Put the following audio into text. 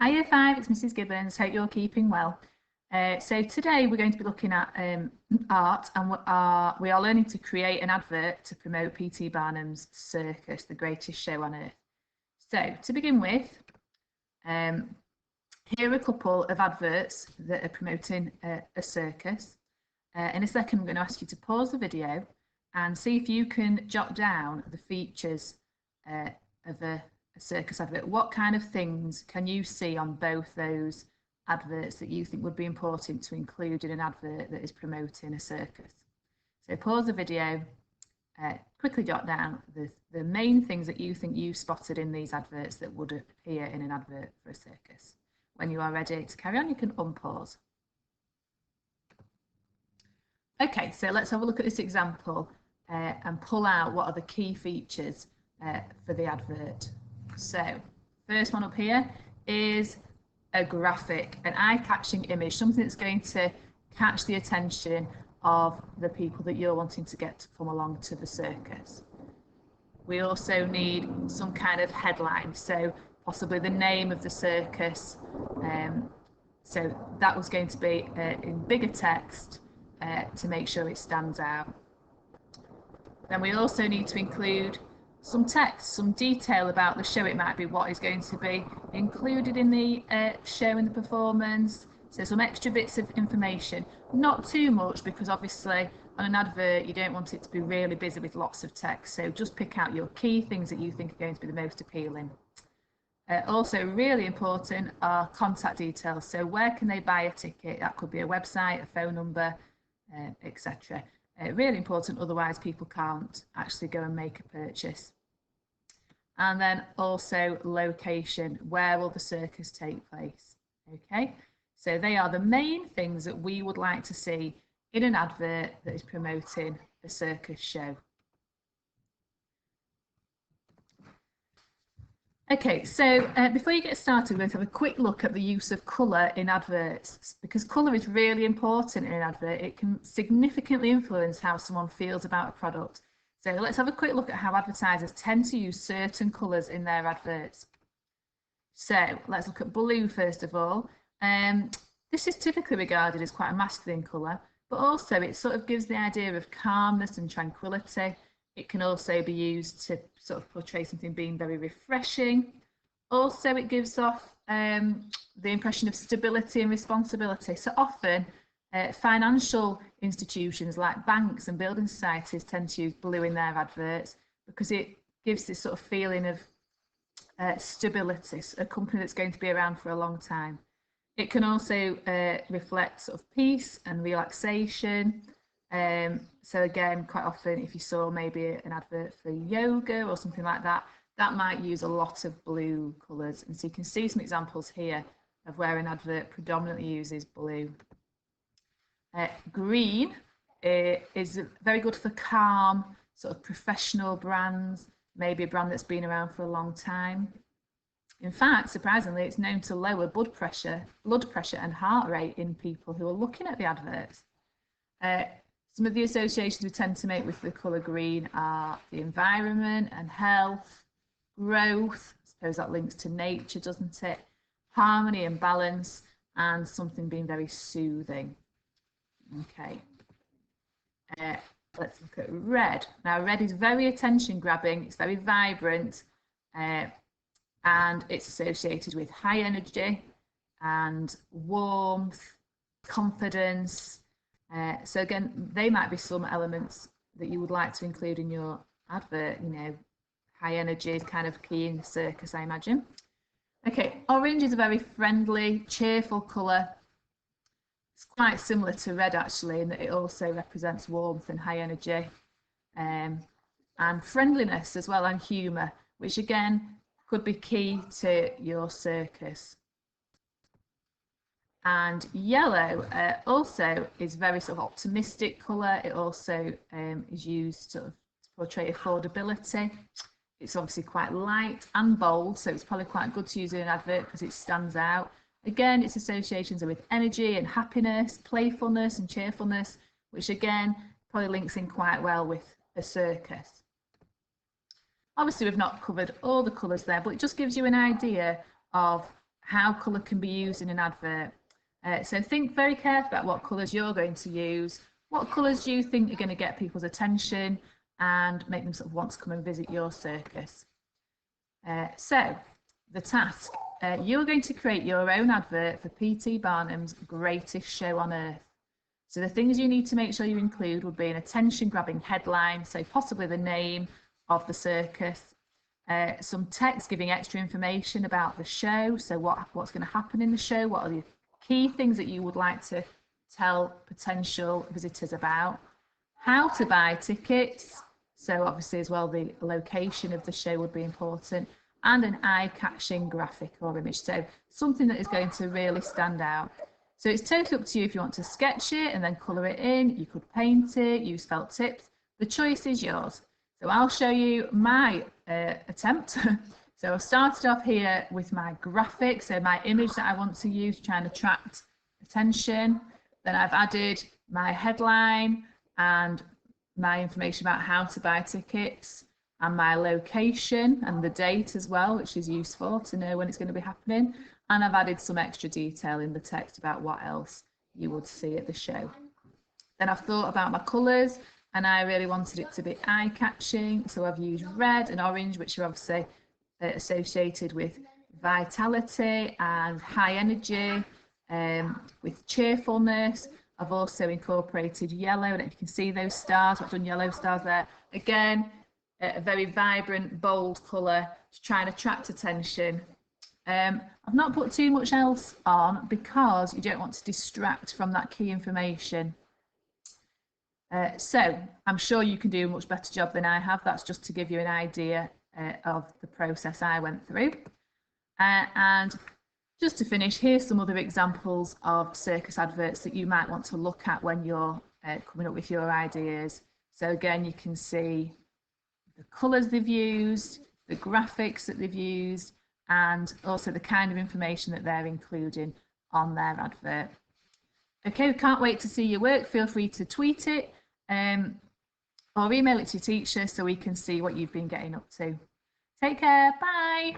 Hi Year 5, it's Mrs Gibbons. Hope you're keeping well. So today we're going to be looking at art, and we are learning to create an advert to promote P.T. Barnum's Circus, the greatest show on earth. So to begin with, here are a couple of adverts that are promoting a circus. In a second, I'm going to ask you to pause the video and see if you can jot down the features of a circus advert. What kind of things can you see on both those adverts that you think would be important to include in an advert that is promoting a circus? So pause the video, quickly jot down the main things that you think you spotted in these adverts that would appear in an advert for a circus. When you are ready to carry on, you can unpause. Okay, so let's have a look at this example and pull out what are the key features for the advert. So, first one up here is a graphic, an eye-catching image, something that's going to catch the attention of the people that you're wanting to get to come along to the circus. We also need some kind of headline, so possibly the name of the circus. So that was going to be in bigger text to make sure it stands out. Then we also need to include some text, some detail about the show. It might be what is going to be included in the show, in the performance, so some extra bits of information. Not too much, because obviously on an advert you don't want it to be really busy with lots of text, so just pick out your key things that you think are going to be the most appealing. Also really important are contact details, so where can they buy a ticket? That could be a website, a phone number, etc. Really important, otherwise people can't actually go and make a purchase. And then also location, where will the circus take place? Okay, so they are the main things that we would like to see in an advert that is promoting a circus show. Okay, so before you get started, we're going to have a quick look at the use of colour in adverts, because colour is really important in an advert. It can significantly influence how someone feels about a product. So let's have a quick look at how advertisers tend to use certain colours in their adverts. So let's look at blue first of all. This is typically regarded as quite a masculine colour, but also it sort of gives the idea of calmness and tranquility. It can also be used to sort of portray something being very refreshing. Also, it gives off the impression of stability and responsibility. So often, financial institutions like banks and building societies tend to use blue in their adverts because it gives this sort of feeling of stability, a company that's going to be around for a long time. It can also reflect sort of peace and relaxation. So again, quite often if you saw maybe an advert for yoga or something like that, that might use a lot of blue colours. And so you can see some examples here of where an advert predominantly uses blue. Green is very good for calm, sort of professional brands, maybe a brand that's been around for a long time. In fact, surprisingly, it's known to lower blood pressure and heart rate in people who are looking at the adverts. Some of the associations we tend to make with the colour green are the environment and health, growth, I suppose that links to nature, doesn't it? Harmony and balance, and something being very soothing. Okay, let's look at red. Now red is very attention grabbing, it's very vibrant, and it's associated with high energy and warmth, confidence. So again, they might be some elements that you would like to include in your advert. You know, high energy is kind of key in the circus, I imagine. Okay, orange is a very friendly, cheerful colour. It's quite similar to red actually, in that it also represents warmth and high energy, and friendliness as well, and humour, which again could be key to your circus. And yellow also is very sort of optimistic colour. It also is used sort of to portray affordability. It's obviously quite light and bold, so it's probably quite good to use in an advert because it stands out. Again, its associations are with energy and happiness, playfulness and cheerfulness, which again probably links in quite well with a circus. Obviously, we've not covered all the colours there, but it just gives you an idea of how colour can be used in an advert. So think very carefully about what colours you're going to use. What colours do you think are going to get people's attention and make them sort of want to come and visit your circus? So the task, you're going to create your own advert for P.T. Barnum's Greatest Show on Earth. So the things you need to make sure you include would be an attention-grabbing headline, so possibly the name of the circus, some text giving extra information about the show, so what's going to happen in the show, what are the key things that you would like to tell potential visitors about, how to buy tickets, so obviously as well the location of the show would be important, and an eye-catching graphic or image, so something that is going to really stand out. So it's totally up to you if you want to sketch it and then colour it in. You could paint it, use felt tips. The choice is yours. So I'll show you my attempt. So I've started off here with my graphic, so my image that I want to use, trying to attract attention. Then I've added my headline and my information about how to buy tickets and my location and the date as well, which is useful to know when it's going to be happening. And I've added some extra detail in the text about what else you would see at the show. Then I've thought about my colours and I really wanted it to be eye-catching. So I've used red and orange, which are obviously associated with vitality and high energy, with cheerfulness. I've also incorporated yellow, and if you can see those stars, I've done yellow stars there. Again, a very vibrant, bold colour to try and attract attention. I've not put too much else on because you don't want to distract from that key information. So I'm sure you can do a much better job than I have. That's just to give you an idea of the process I went through. And just to finish, here's some other examples of circus adverts that you might want to look at when you're coming up with your ideas. So again, you can see the colours they've used, the graphics that they've used, and also the kind of information that they're including on their advert. Okay, we can't wait to see your work. Feel free to tweet it or email it to your teacher so we can see what you've been getting up to. Take care, bye.